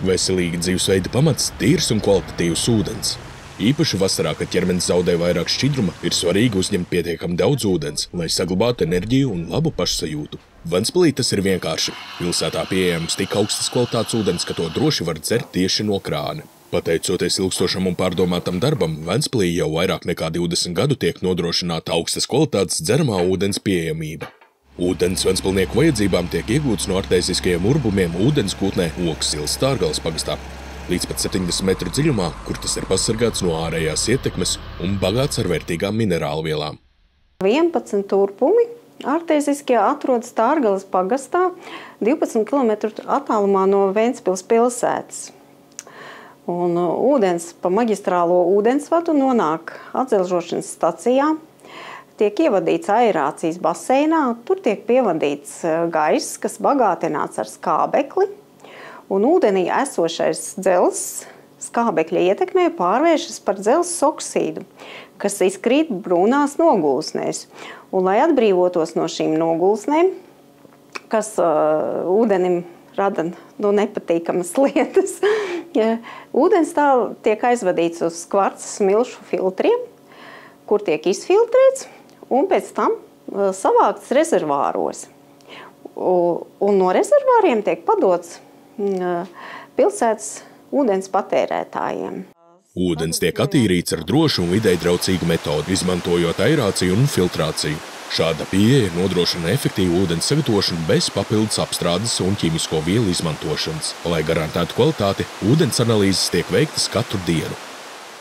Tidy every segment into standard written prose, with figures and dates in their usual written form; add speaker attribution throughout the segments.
Speaker 1: Veselīga dzīvesveida pamats – tīrs un kvalitatīvs ūdens. Īpaši vasarā, kad ķermenis zaudē vairāk šķidruma, ir svarīgi uzņemt pietiekami daudz ūdens, lai saglabātu enerģiju un labu pašsajūtu. Ventspilī tas ir vienkārši. Pilsētā pieejams tik augstas kvalitātes ūdens, ka to droši var dzert tieši no krāna. Pateicoties ilgstošam un pārdomātam darbam, Ventspilī jau vairāk nekā 20 gadu tiek nodrošināta augstas kvalitātes dzeramā ūdens pieejamība. Ūdens ventspilnieku vajadzībām tiek iegūts no artēziskajiem urbumiem ūdens kūtnē Oksils Stārgales pagastā, līdz pat 70 metru dziļumā, kur tas ir pasargāts no ārējās ietekmes un bagāts ar vērtīgām minerālvielām.
Speaker 2: 11 urpumi artēziskie atrodas Stārgales pagastā, 12 km attālumā no Ventspils pilsētas. Un ūdens pa maģistrālo ūdensvadu nonāk atzelžošanas stacijā, tiek ievadīts aerācijas baseinā, tur tiek pievadīts gaiss, kas bagātināts ar skābekli, un ūdenī esošais dzelzs skābekļa ietekmē pārvēršas par dzelzs oksīdu, kas izkrīt brūnās nogulsnēs. Un, lai atbrīvotos no šīm nogulsnēm, kas ūdenim rada nepatīkamas lietas, ūdens tā tiek aizvadīts uz kvarca smilšu filtriem, kur tiek izfiltrēts, un pēc tam savākts rezervāros. Un no rezervāriem tiek padots pilsētas ūdens patērētājiem.
Speaker 1: Ūdens tiek attīrīts ar drošu un videi draudzīgu metodu, izmantojot aerāciju un filtrāciju. Šāda pieeja nodrošina efektīvu ūdens sagatavošanu bez papildus apstrādes un ķīmisko vielu izmantošanas. Lai garantētu kvalitāti, ūdens analīzes tiek veiktas katru dienu.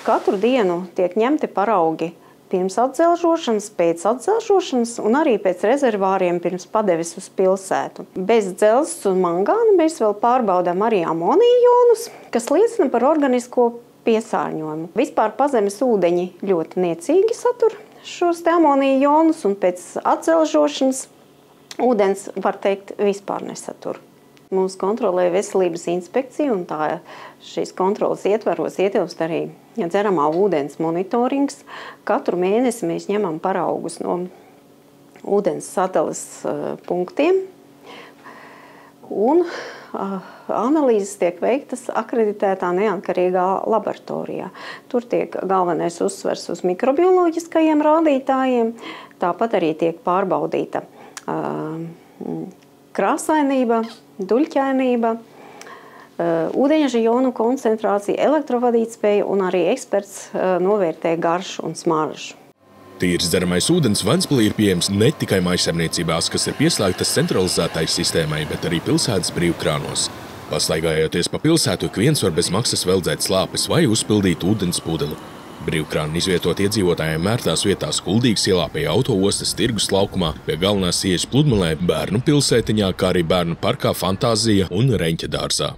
Speaker 2: Katru dienu tiek ņemti paraugi pirms atzelžošanas, pēc atzelžošanas un arī pēc rezervāriem pirms padeves uz pilsētu. Bez dzelzs un mangāna mēs vēl pārbaudām arī amonija ionus, kas liecina par organisko piesārņojumu. Vispār pazemes ūdeņi ļoti niecīgi satur šos te amonija ionus, un pēc atzelžošanas ūdens, var teikt, vispār nesatur. Mūs kontrolē veselības inspekcija, un tā šīs kontrolas ietvaros ietilpst arī dzeramā ūdens monitorings. Katru mēnesi mēs ņemam paraugus no ūdens sadales punktiem, un analīzes tiek veiktas akreditētā neatkarīgā laboratorijā. Tur tiek galvenais uzsvers uz mikrobioloģiskajiem rādītājiem, tāpat arī tiek pārbaudīta krāsainība, duļķainība, ūdeņraža jonu koncentrācija, elektrovadītspēja, un arī eksperts novērtē garšu un smaržu.
Speaker 1: Tīrs dzeramais ūdens Ventspilī ir pieejams ne tikai mājsaimniecībās, kas ir pieslēgtas centralizētai sistēmai, bet arī pilsētas brīvkrānos. Pastaigājoties pa pilsētu, ik viens var bez maksas veldzēt slāpes vai uzpildīt ūdens pudeli. Brīvkrāni izvietot iedzīvotājiem mērtās vietās Kuldīgas ielā, pie autoostas, tirgus laukumā, pie galvenās ieejas Pludmalē, Bērnu pilsētiņā, kā arī Bērnu parkā Fantāzija un Reņķa dārzā.